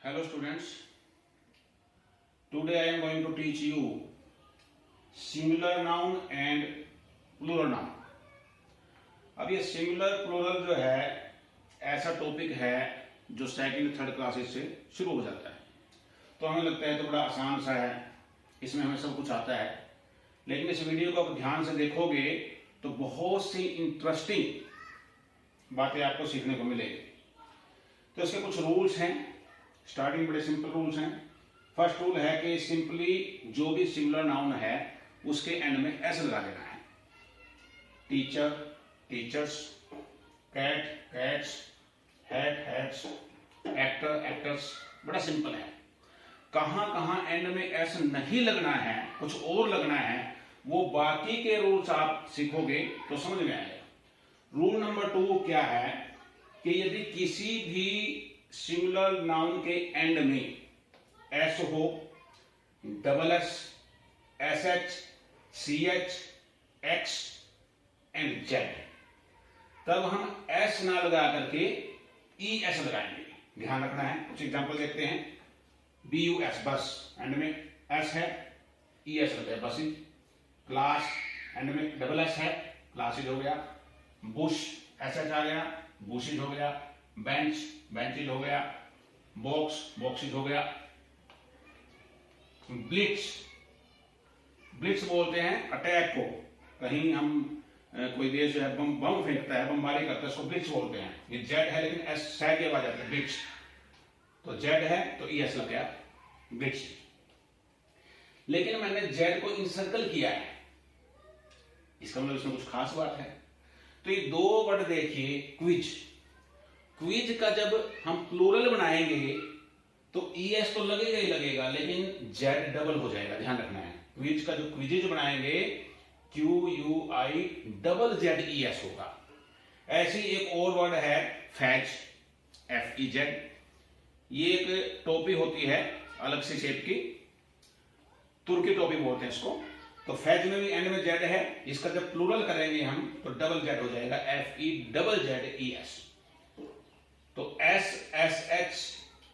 Hello students, today I am going to teach you singular noun and plural noun. अब ये singular plural जो है ऐसा topic है जो सेकंड थर्ड क्लासेस से शुरू हो जाता है, तो हमें लगता है तो बड़ा आसान सा है, इसमें हमें सब कुछ आता है। लेकिन इस वीडियो को आप ध्यान से देखोगे तो बहुत सी इंटरेस्टिंग बातें आपको सीखने को मिलेगी। तो इसके कुछ रूल्स हैं, स्टार्टिंग बड़े सिंपल रूल्स हैं। फर्स्ट रूल है कि सिंपली जो भी सिंगुलर नाउन है उसके एंड में एस लगा देना है। Teacher teachers, cat cats, hat hats, actor actors, बड़ा सिंपल है। कहां कहां एंड में एस नहीं लगना है, कुछ और लगना है, वो बाकी के रूल्स आप सीखोगे तो समझ में आएगा। रूल नंबर 2 क्या है कि यदि किसी भी सिंगुलर नाउन के एंड में एस हो, double S, S H, C H, X and Z, तब हम एस ना लगा करके ई एस लगाएंगे। ध्यान रखना है। कुछ एग्जांपल देखते हैं। बी यू एस, बस, एंड में एस है, ई एस लग गया, बस। क्लास, एंड में डबल एस है, क्लासेज हो गया। बुश, एस एच आ गया, बुशेज हो गया। बेंच, बेंचेज हो गया। बॉक्स, बॉक्सेज हो गया। ब्लिट्स, ब्लिट्स बोलते हैं अटैक को। कहीं हम कोई देश जो है बम फेंकता है, बमबारी करता है, उसको ब्लिट्स बोलते हैं। ये जेड है लेकिन एस सै की आवाज आती है, ब्लिट्स। तो जेड है तो ई एस लग गया, ब्लिट्स। लेकिन मैंने जेड को इंसर्कल किया है, इसका मतलब इसमें कुछ खास बात है। तो ये दो वर्ड देखिए, क्विज। क्विज का जब हम प्लूरल बनाएंगे तो ई एस तो लगेगा ही लगेगा, लेकिन जेड डबल हो जाएगा। ध्यान रखना है। क्विज का जो क्विजेज बनाएंगे, Q U I double Z E S होगा। ऐसी एक और वर्ड है फैज, एफ ई जेड। ये एक टोपी होती है अलग से शेप की, तुर्की टोपी बोलते हैं इसको। तो फैज में भी एंड में जेड है, इसका जब प्लूरल करेंगे हम तो डबल जेड हो जाएगा, F E double Z E S. तो S, S H,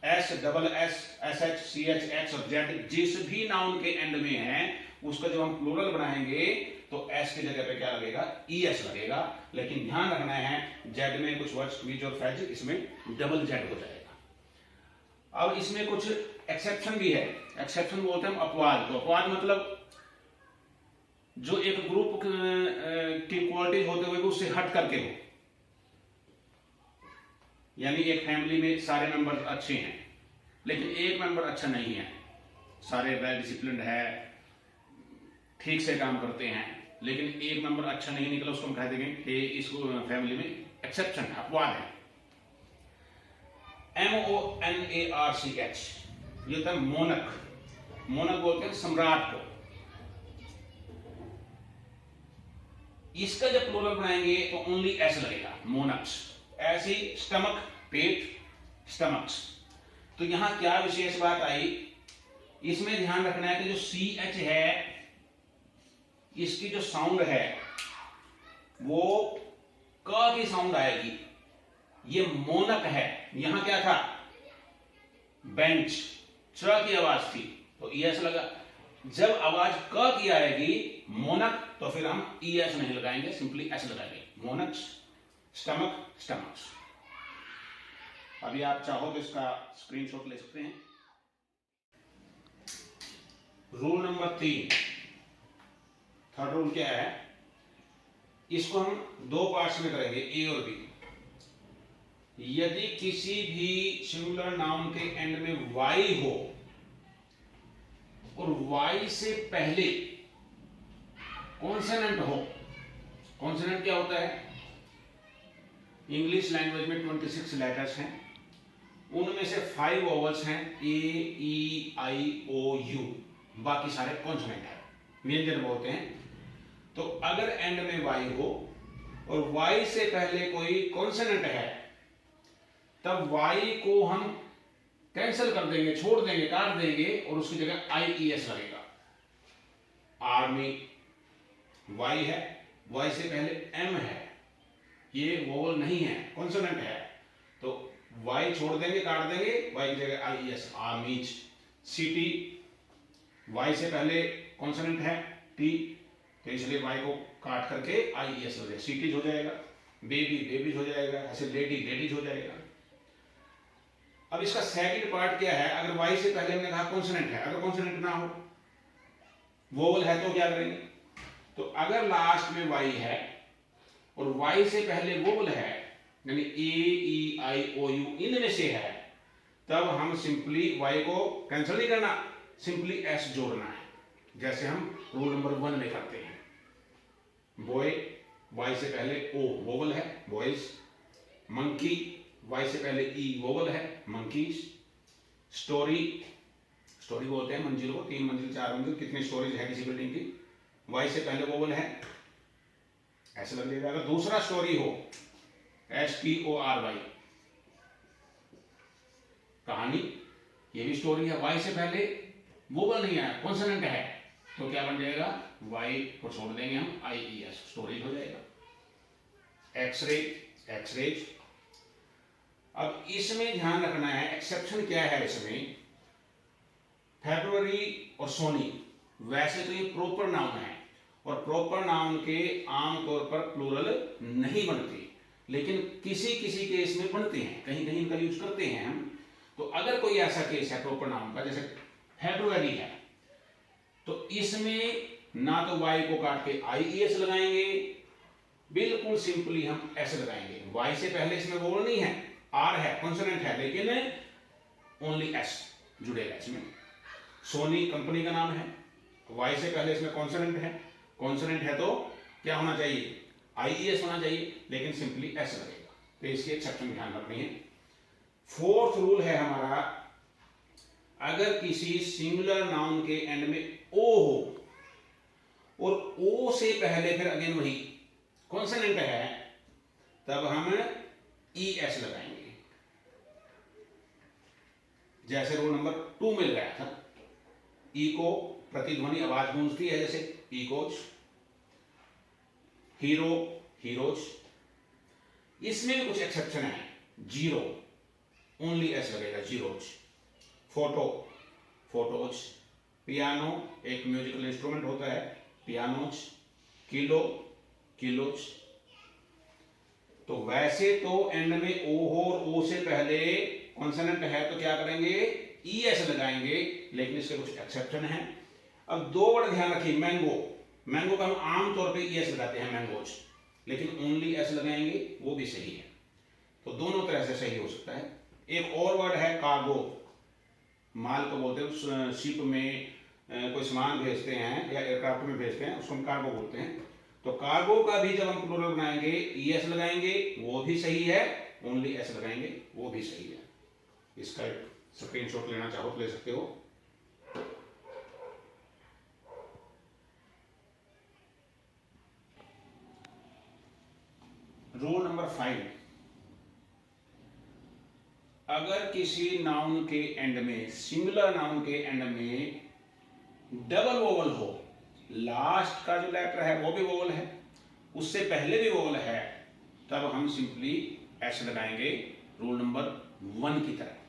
S double S, S H, C H, X और जेड जिस भी नाउन के एंड में है उसका जब हम प्लूरल बनाएंगे तो एस की जगह पे क्या लगेगा, ई एस लगेगा। लेकिन ध्यान रखना है, जेड में कुछ वर्ड्स क्विज और फैज, इसमें डबल जेड हो जाएगा। अब इसमें कुछ एक्सेप्शन भी है। एक्सेप्शन बोलते हैं हम अपवाद। तो अपवाद मतलब जो एक ग्रुप की क्वालिटीज होते हुए भी उससे हट करके हो। यानी एक फैमिली में सारे मेंबर अच्छे हैं लेकिन एक मेंबर अच्छा नहीं है, सारे वेल डिसिप्लिन्ड है, ठीक से काम करते हैं, लेकिन एक मेंबर अच्छा नहीं निकला, उसको हम कह देंगे कि इस फैमिली में एक्सेप्शन है, अपवाद है। MONARCH, ये होता है मोनक। मोनक बोलते हैं सम्राट को। इसका जब प्लूरल बनाएंगे तो ओनली एस लगेगा, मोनक्स। ऐसी स्टमक, पेट, स्टमक्स। तो यहां क्या विशेष बात आई, इसमें ध्यान रखना है कि जो सी एच है इसकी जो साउंड है वो क की साउंड आएगी। ये मोनक है। यहां क्या था, बेंच, च की आवाज थी तो ई एस लगा। जब आवाज क की आएगी मोनक तो फिर हम ई एस नहीं लगाएंगे, सिंपली एस लगाएंगे। मोनक्स, स्टमक, स्टमक्स। अभी आप चाहो तो इसका स्क्रीनशॉट ले सकते हैं। रूल नंबर 3, थर्ड रूल क्या है, इसको हम दो पार्ट्स में करेंगे, ए और बी। यदि किसी भी सिंगुलर नाउन के एंड में वाई हो और वाई से पहले कॉन्सोनेंट हो। कॉन्सोनेंट क्या होता है, इंग्लिश लैंग्वेज में 26 लेटर्स हैं, उनमें से 5 वोवेल्स हैं, ए ई आई ओ यू, बाकी सारे कॉन्सोनेंट है, व्यंजन बोलते हैं। तो अगर एंड में वाई हो और वाई से पहले कोई कॉन्सोनेंट है तब वाई को हम कैंसिल कर देंगे, छोड़ देंगे, काट देंगे और उसकी जगह आई ई एस लगेगा। आर्मी, वाई है, वाई से पहले एम है, ये वोवल नहीं है, कॉन्सोनेंट है, तो वाई छोड़ देंगे, काट देंगे, वाई की जगह आई एस, आमीज। सिटी, वाई से पहले कॉन्सोनेंट है टी, तो इसलिए वाई को काट करके आई एस हो जाएगा, सिटीज हो जाएगा। बेबी, बेबीज हो जाएगा। ऐसे लेडी, लेडीज हो जाएगा। अब इसका सेकंड पार्ट क्या है, अगर वाई से पहले हमने कहा कॉन्सोनेंट है, अगर कॉन्सोनेंट ना हो, वोवल है, तो क्या करेंगे? तो अगर लास्ट में वाई है और वाई से पहले वोवल है, यानी ए, ई, आई, ओ, यू इनमें से है, तब हम सिंपली वाई को कैंसिल नहीं करना, सिंपली एस जोड़ना है, जैसे हम रूल नंबर 1 में करते हैं। बॉय, वाई से पहले ओ वोवल है, बॉयज। मंकी, वाई से पहले ई वोवल है, मंकीज। स्टोरी, स्टोरी बोलते हैं मंजिल को, 3 मंजिल 4 मंजिल, कितनी स्टोरेज है किसी बिल्डिंग की, वाई से पहले वोवल है, ऐसे लग जाएगा। अगर दूसरा स्टोरी हो, STORY, कहानी, ये भी स्टोरी है, वाई से पहले वोवल नहीं है, कॉन्सोनेंट है, तो क्या बन जाएगा? वाई को छोड़ देंगे हम, IES, स्टोरेज हो जाएगा। X-ray, x-rays. अब इसमें ध्यान रखना है, एक्सेप्शन क्या है इसमें, फेब्रुअरी और सोनी, वैसे तो ये प्रॉपर नाउन है और प्रॉपर नाउन के आमतौर पर प्लूरल नहीं बनते, लेकिन किसी किसी केस में बनते हैं, कहीं कहीं इनका यूज करते हैं हम। तो अगर कोई ऐसा केस है प्रॉपर नाउन का, जैसे फेब्रुअरी है, तो इसमें ना तो वाई को काट के IES लगाएंगे, बिल्कुल सिंपली हम ऐसे लगाएंगे। वाई से पहले इसमें वोवल नहीं है, आर है, कॉन्सोनेंट है, लेकिन ओनली एस जुड़ेगा इसमें। सोनी कंपनी का नाम है, वाई से पहले इसमें कॉन्सोनेंट है, कॉन्सोनेंट है तो क्या होना चाहिए? IES होना चाहिए, लेकिन सिंपली एस लगेगा। तो इसकी एक्सेप्शन ध्यान रखनी है। फोर्थ रूल है हमारा, अगर किसी सिंगुलर नाउन के एंड में ओ हो और ओ से पहले फिर अगेन वही कॉन्सोनेंट है, तब हम ES लगाएंगे, जैसे रूल नंबर 2 में लगाया था। ई को प्रतिध्वनि आवाज गूंजती है, जैसे इकोज। Hero, heroes. इसमें भी कुछ एक्सेप्शन है, जीरो, ओनली एस लगेगा, जीरोज। Photo, photos. पियानो, एक म्यूजिकल इंस्ट्रूमेंट होता है, पियानोज। Kilo, kilos. तो वैसे तो एंड में ओ हो और ओ से पहले कॉन्सोनेंट है, तो क्या करेंगे? ES लगाएंगे, लेकिन इसके कुछ एक्सेप्शन है। अब 2 वर्ड ध्यान रखिए, मैंगो, मैंगो का हम आमतौर पे ES लगाते हैं, मैंगोज, लेकिन ओनली एस लगाएंगे, वो भी सही है। तो दोनों तरह से सही हो सकता है। एक और वर्ड है कार्गो, माल को बोलते हैं, शिप में कोई सामान भेजते हैं या एयरक्राफ्ट में भेजते हैं, उसको हम कार्गो बोलते हैं। तो कार्गो का भी जब हम प्लूरल बनाएंगे, ES लगाएंगे, वो भी सही है, ओनली एस लगाएंगे, वो भी सही है। इसका स्क्रीनशॉट लेना चाहो तो ले सकते हो। रूल नंबर 5, अगर किसी नाउन के एंड में, सिंगुलर नाउन के एंड में डबल वोवल हो, लास्ट का जो लेटर है वो भी वोवल है, उससे पहले भी वोवल है, तब हम सिंपली एस लगाएंगे, रूल नंबर 1 की तरह।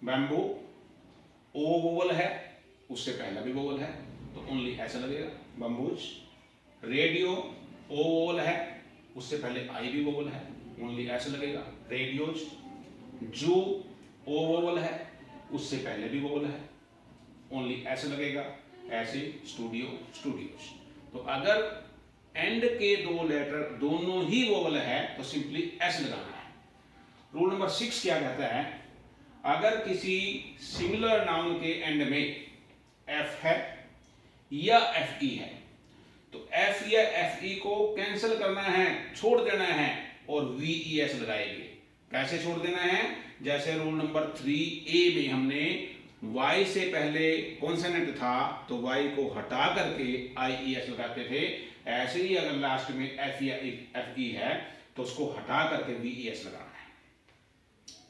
बैम्बू, ओ वोवल है, उससे पहला भी वोवल है, तो ओनली ऐसा लगेगा, बम्बूज। रेडियो, ओ वोवल है, उससे पहले आई भी वोवल है, ओनली ऐसा लगेगा, रेडियोज। जू, ओ वोवल है, उससे पहले भी वोवल है, ओनली ऐसे लगेगा, ऐसे स्टूडियो, स्टूडियोज। तो अगर एंड के 2 लेटर दोनों ही वोवल है, तो सिंपली एस लगाना है। रूल नंबर 6 क्या कहता है, अगर किसी सिंगुलर नाउन के एंड में एफ है या FE है, तो F या FE को कैंसिल करना है, छोड़ देना है, और VES लगाएंगे। कैसे छोड़ देना है? जैसे रूल नंबर 3A में हमने Y से पहले कॉन्सोनेंट था, तो Y को हटा करके IES लगाते थे, ऐसे ही अगर लास्ट में F या FE है, तो उसको हटा करके VES लगाना है।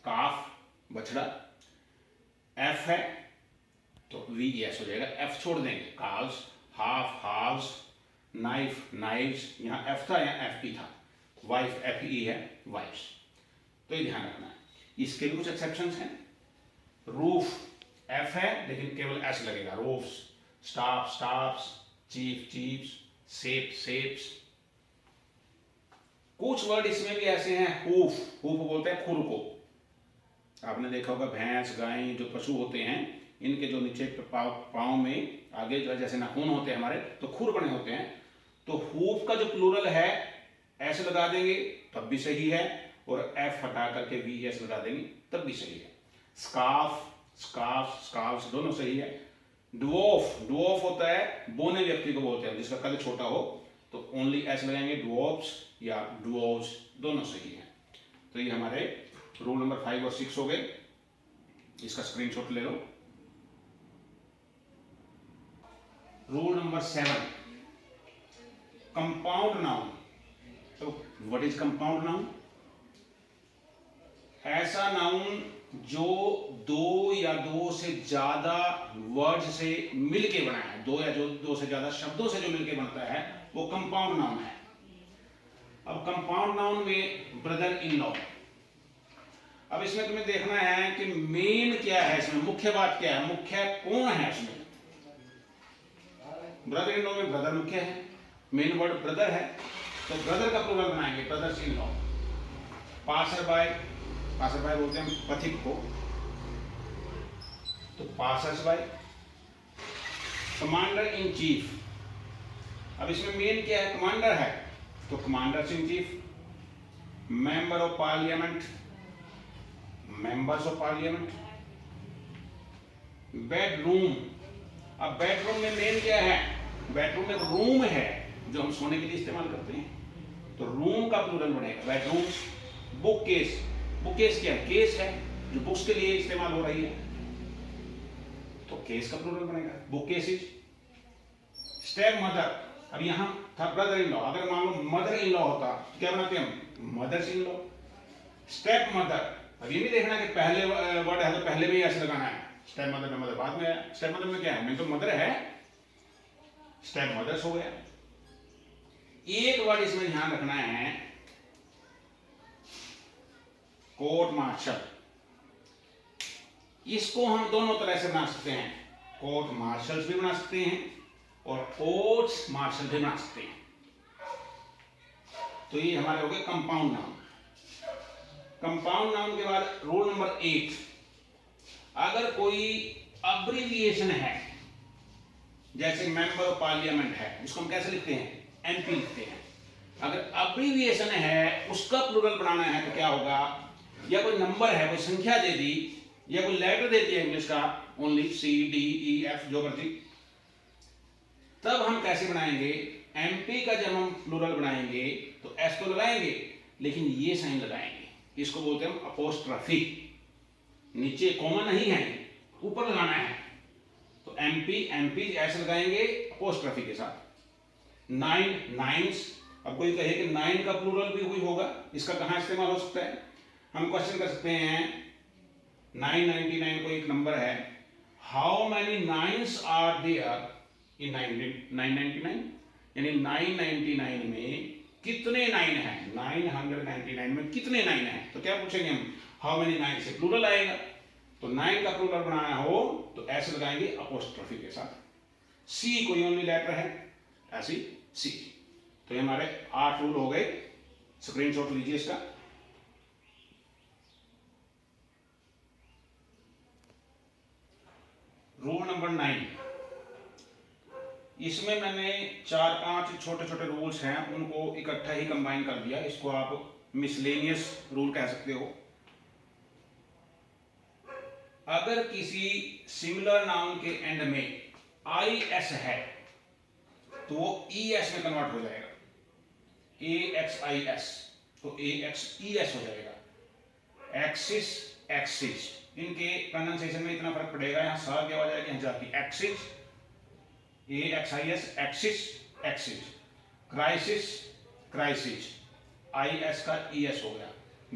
काफ, बछड़ा, F है तो VES हो जाएगा, F छोड़ देंगे, calves, half, halfs, knife, knives, यहाँ F था यहाँ FE था, वाइफ FE है, वाइफ्स। तो ये ध्यान रखना है। इसके भी कुछ एक्सेप्शंस हैं। रूफ एफ है लेकिन केवल एस लगेगा। Roofs, staff staffs, chief chiefs, safe safes. कुछ वर्ड इसमें भी ऐसे हैं। हूफ, हूफ बोलते हैं खुर को। आपने देखा होगा भैंस गाय जो पशु होते हैं इनके जो नीचे पाँव में आगे जो है जैसे नाखून होते हैं हमारे, तो खुर बने होते हैं। तो हूफ का जो प्लूरल है एस लगा देंगे तब भी सही है, और एफ हटा करके वी एस लगा देंगे तब भी सही है। स्कार्फ, स्कार्फ, स्कार्फ्स दोनों सही है। ड्वार्फ, ड्वार्फ होता है बोने व्यक्ति को बोलते हैं जिसका कद छोटा हो, तो ओनली एस लगाएंगे। ड्वार्फ्स या ड्वार्फ्स दोनों सही है। तो ये हमारे रूल नंबर 5 और 6 हो गए। इसका स्क्रीनशॉट ले लो। Rule number 7, compound noun. तो व्हाट इज कंपाउंड नाउन? ऐसा नाउन जो दो या दो से ज्यादा वर्ड से मिलके बना है, दो या जो दो से ज्यादा शब्दों से जो मिलके बनता है वो कंपाउंड नाउन है। अब कंपाउंड नाउन में ब्रदर इन लॉ। अब इसमें तुम्हें देखना है कि मेन क्या है, इसमें मुख्य बात क्या है, मुख्य कौन है इसमें। ब्रदर इन लॉ में ब्रदर मुख्य है, मेन वर्ड ब्रदर है, तो ब्रदर का प्लूरल बनाएंगे brothers in law. Passer by, passer by बोलते हैं पथिक को, तो passers by. Commander in chief, अब इसमें मेन क्या है, कमांडर है, तो commanders in chief. Member of parliament, members of parliament. Bedroom, अब बेडरूम में मेन क्या है, बेडरूम में रूम है जो हम सोने के लिए इस्तेमाल करते हैं, तो रूम का प्लूरल बनेगा bedroom. Book case, book case क्या है, केस है जो बुक्स के लिए इस्तेमाल हो रही है, तो केस का प्लूरल बनेगा बुक केसेस। स्टेप मदर, अब यहां था ब्रदर इन लॉ, अगर मान लो मदर इन लॉ होता तो क्या बनाते हम, mother's in law. Step mother, अब ये भी देखना कि पहले वर्ड है तो पहले भी ऐसे लगाना है। स्टेप मदर में मदर बाद में आया, स्टेप मदर में क्या है, मैं तो मदर है, स्टेप मदर्स हो गया। एक वर्ड इसमें ध्यान रखना है, कोर्ट मार्शल। इसको हम दोनों तरह से बना सकते हैं, कोर्ट मार्शल्स भी बना सकते हैं और कोर्ट्स मार्शल भी बना सकते हैं। तो ये हमारे हो गए कंपाउंड नाउन। कंपाउंड नाउन के बाद रूल नंबर 8, अगर कोई अब्रिविएशन है, जैसे मेंबर ऑफ पार्लियामेंट है, जिसको हम कैसे लिखते हैं, एमपी लिखते हैं, अगर अब्रिविएशन है उसका प्लूरल बनाना है तो क्या होगा, या कोई नंबर है, कोई संख्या दे दी, या कोई लेटर दे दिया इंग्लिश का, only C D E F जो मर्जी, तब हम कैसे बनाएंगे, एमपी का जब हम प्लूरल बनाएंगे तो एस तो लगाएंगे लेकिन ये साइन लगाएंगे, इसको बोलते हैं हम अपोस्ट्रोफी। नीचे कॉमा नहीं है, ऊपर लगाना है, तो एमपी एमपी ऐसे लगाएंगे अपोस्ट्रोफी के साथ। नाइन, नाइन्स, अब कोई कहे कि नाइन का प्लूरल भी हुई होगा, इसका कहां इस्तेमाल हो सकता है, हम क्वेश्चन कर सकते हैं 999 को एक नंबर है, how many nines are there in 999, यानी 999 में कितने नाइन हैं, 999 में कितने नाइन हैं, तो क्या पूछेंगे हम, हाउ मेनी नाइन से प्लूरल आएगा, तो नाइन का प्लूरल बनाना हो तो ऐसे लगाएंगे अपोस्ट्रोफी के साथ। सी कोई ओनली लेटर है, ऐसी सी। तो ये हमारे 8 रूल हो गए, स्क्रीनशॉट लीजिए इसका। रूल नंबर 9, इसमें मैंने 4-5 छोटे छोटे रूल्स हैं, उनको इकट्ठा ही कंबाइन कर दिया, इसको आप मिसलेनियस रूल कह सकते हो। अगर किसी सिमिलर नाउन के एंड में आई एस है तो वो ई एस में कन्वर्ट हो जाएगा, ए एक्स आई एस, तो ए एक्स ई एस हो जाएगा। एक्सिस, एक्सिस, इनके प्रोनाउंसिएशन में इतना फर्क पड़ेगा, यहां सा क्या हो जाएगा, यहां जाती axis, A x I S, axis axis. Crisis, crisis, I S का ई एस हो गया।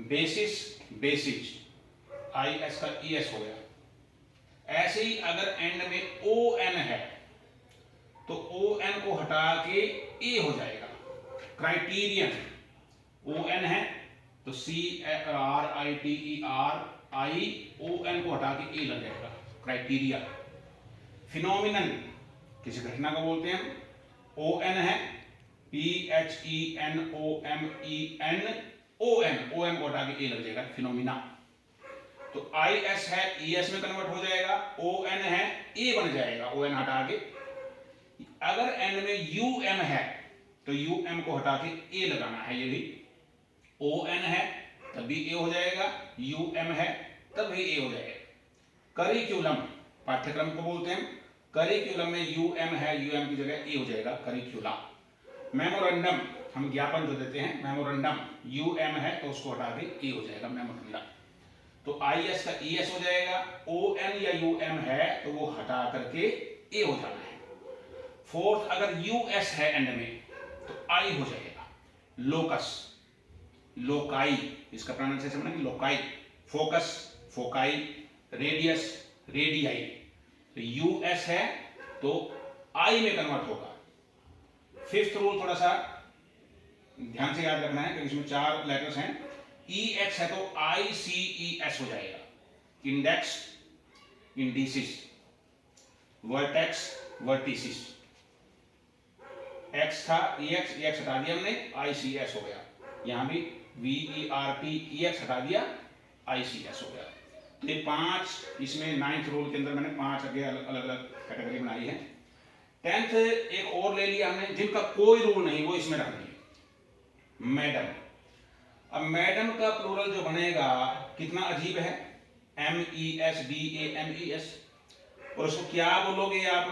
बेसिस, बेसिस, आई एस का ई एस हो गया। ऐसे ही अगर एंड में ओ एन है तो ओ एन को हटा के ए हो जाएगा। क्राइटेरियन, ओ एन है, तो CRITERION को हटा के ए लग जाएगा। क्राइटेरिया। फिनोमिनन किसी घटना को बोलते हैं। ON है PHENOMENON, ON को हटा के ए लग जाएगा, फिनोमिना। तो IS है ES में कन्वर्ट हो जाएगा, ON है ए बन जाएगा, ON हटा के। अगर N में UM है तो UM को हटा के ए लगाना है, ये भी। ON है तब भी ए हो जाएगा, UM है तब भी ए हो जाएगा। करिकुलम पाठ्यक्रम को बोलते हैं। करिकुलम में UM है, UM की जगह ए हो जाएगा, करिकुला। मेमोरेंडम हम ज्ञापन जो देते हैं, मेमोरेंडम UM है तो उसको हटा के ए हो जाएगा, मेमोरेंडम। तो IS का ES हो जाएगा, ON या UM है तो वो हटा करके ए हो जाना है। फोर्थ, अगर US है एंड में तो आई हो जाएगा। लोकस, लोकाई, इसका प्रोनाउंसिएशन बनेगा loci. Focus, foci. Radius, radii. तो US है तो आई में कन्वर्ट होगा। फिफ्थ रूल थोड़ा सा ध्यान से याद रखना है क्योंकि इसमें 4 लेटर्स हैं। EX है तो ICES हो जाएगा। Index, indices. Vertex, vertices. X था EX हटा दिया हमने, ICS हो गया। यहां भी VERTEX हटा दिया, ICS हो गया। तो ये 5, इसमें 9th रूल के अंदर मैंने 5 अलग अलग कैटेगरी बनाई है। 10th एक और ले लिया हमने जिनका कोई रूल नहीं, वो इसमें रख दिए। मैडम। अब मैडम का प्लूरल जो बनेगा कितना अजीब है, MESDAMES। और उसको क्या बोलोगे आप,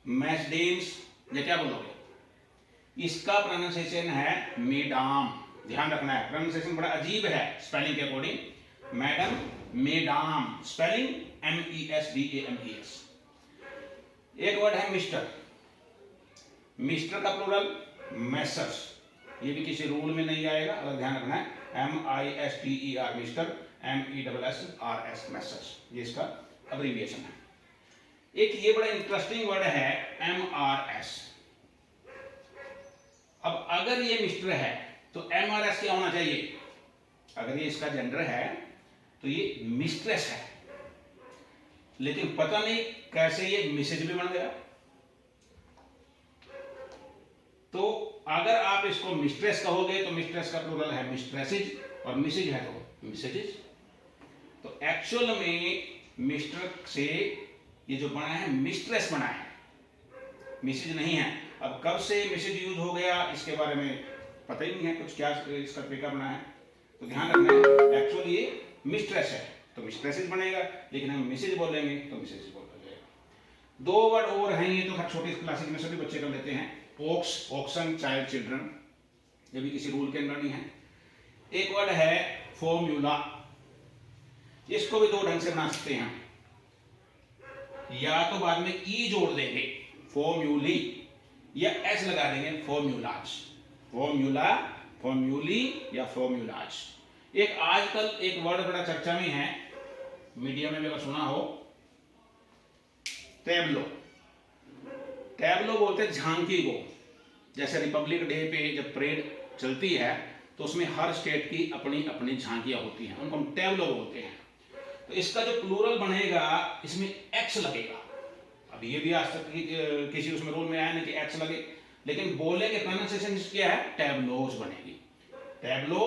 मैसडेम्स या क्या बोलोगे? इसका प्रोनाउंसिएशन है मेडाम। ध्यान रखना है, प्रोनाउंसिएशन बड़ा अजीब है स्पेलिंग के according. Madam, madam, spelling MESDAMES। एक वर्ड है मिस्टर। मिस्टर का प्लूरल मेसर्स। ये भी किसी रूल में नहीं आएगा, अगर ध्यान रखना है। MISTER, मिस्टर, MESSRS, मेसर्स, ये इसका अब्रीविएशन है। एक ये बड़ा इंटरेस्टिंग वर्ड है MRS। अब अगर ये मिस्टर है तो MRS क्या होना चाहिए? अगर ये इसका जेंडर है तो ये मिस्ट्रेस है, लेकिन पता नहीं कैसे ये मिसेज भी बन गया। तो अगर आप इसको मिस्ट्रेस कहोगे तो मिस्ट्रेस का प्लूरल है मिस्ट्रेसेज, और मिसेज है तो मिसेजेस। तो एक्चुअल में मिस्टर से ये जो बना है मिस्ट्रेस बना है, मिसेज नहीं है। अब कब से मिसेज यूज हो गया इसके बारे में पता ही नहीं है कुछ, क्या इसका तरीका बना है। तो ध्यान रखना है, एक्चुअली ये मिस्ट्रेस है तो मिस्ट्रेसेज बनेगा, लेकिन हम मिसेज बोलेंगे तो मिसेज बोला जाएगा। 2 वर्ड और हैं, ये तो हर छोटी क्लासिक में सभी बच्चे कर लेते हैं। ओक्स, ओक्सन, चाइल्ड, चिल्ड्रन, ये भी किसी रूल के अंदर नहीं है। एक वर्ड है फॉर्मूला। इसको भी 2 ढंग से बना सकते हैं, या तो बाद में ई जोड़ देंगे फॉर्म्यूली, या एस लगा देंगे फॉर्म्यूलाज। फॉर्म्यूला, फॉर्म्यूली या फॉर्म्यूलाज। एक आजकल एक वर्ड बड़ा चर्चा में है, मीडिया में अगर सुना हो, टैब्लो। टैब्लो बोलते हैं झांकी को। जैसे रिपब्लिक डे पे जब परेड चलती है तो उसमें हर स्टेट की अपनी अपनी झांकियां होती हैं, उनको हम टैब्लो बोलते हैं। तो इसका जो प्लूरल बनेगा इसमें एक्स लगेगा। अब ये भी आज तक किसी उसमें रूल में आया नहीं कि एक्स लगे, लेकिन बोलेंगे प्रोनाउंसिएशन क्या है, टैब्लोज बनेगी। टैब्लो,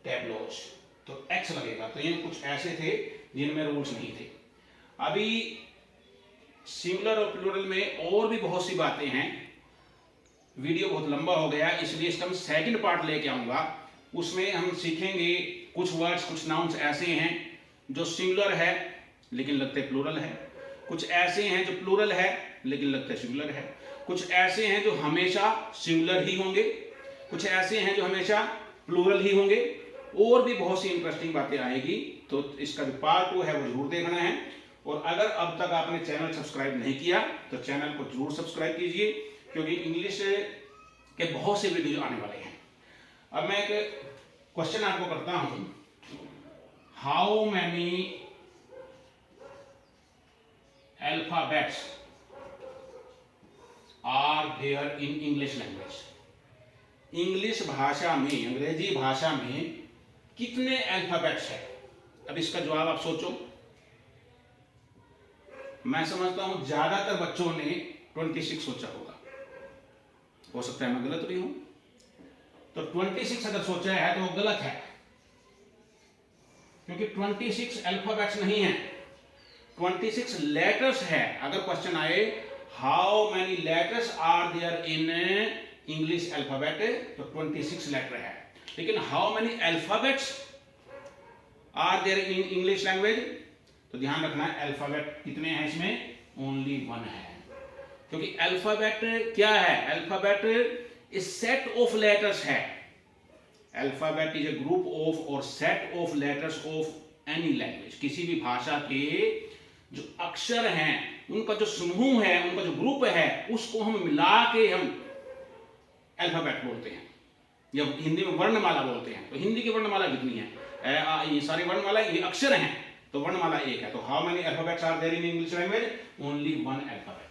टैब्लोज, तो एक्स लगेगा। तो ये कुछ ऐसे थे जिनमें रूल्स नहीं थे। अभी सिंगुलर और प्लूरल में और भी बहुत सी बातें हैं, वीडियो बहुत लंबा हो गया इसलिए इसका मैं सेकंड पार्ट लेके आऊंगा। उसमें हम सीखेंगे कुछ वर्ड्स, कुछ नाउन्स ऐसे हैं जो सिंगुलर है लेकिन लगते प्लूरल है, कुछ ऐसे हैं जो प्लूरल है लेकिन लगते सिंगुलर है, कुछ ऐसे हैं जो हमेशा सिंगुलर ही होंगे, कुछ ऐसे हैं जो हमेशा प्लूरल ही होंगे, और भी बहुत सी इंटरेस्टिंग बातें आएगी। तो इसका जो पार्ट 2 है वो जरूर देखना है। और अगर अब तक आपने चैनल सब्सक्राइब नहीं किया तो चैनल को जरूर सब्सक्राइब कीजिए, क्योंकि इंग्लिश के बहुत से वीडियो आने वाले हैं। अब मैं एक क्वेश्चन आपको करता हूं, how many alphabets are there in English language? English भाषा में, अंग्रेजी भाषा में कितने अल्फाबेट्स है? अब इसका जवाब आप सोचो। मैं समझता हूं ज्यादातर बच्चों ने 26 सोचा होगा, हो सकता है मैं गलत भी हूं। तो 26 अगर सोचा है तो वो गलत है, क्योंकि 26 अल्फाबेट्स नहीं है, 26 लेटर्स है। अगर क्वेश्चन आए how many letters are there in English alphabet, तो 26 लेटर है। लेकिन how many alphabets are there in English language, तो ध्यान रखना है अल्फाबेट कितने हैं इसमें, ओनली 1 है। क्योंकि अल्फाबेट क्या है, alphabet is set of letters है। Alphabet is a group of और set of letters of any language. किसी भी भाषा के जो अक्षर हैं उनका जो समूह है, उनका जो ग्रुप है, उसको हम मिला के हम अल्फाबेट बोलते हैं, या हिंदी में वर्णमाला बोलते हैं। तो हिंदी की वर्णमाला कितनी है, ये सारी वर्णमाला, ये अक्षर हैं, तो वर्णमाला एक है। तो how many alphabets are there in English language, only 1 alphabet.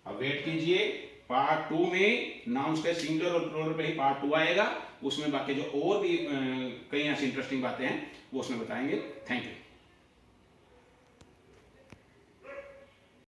अब वेट कीजिए, पार्ट 2 में नाउन्स के सिंगुलर और प्लूरल पे ही पार्ट 2 आएगा। उसमें बाकी जो और भी कई ऐसी इंटरेस्टिंग बातें हैं वो उसमें बताएंगे। Thank you.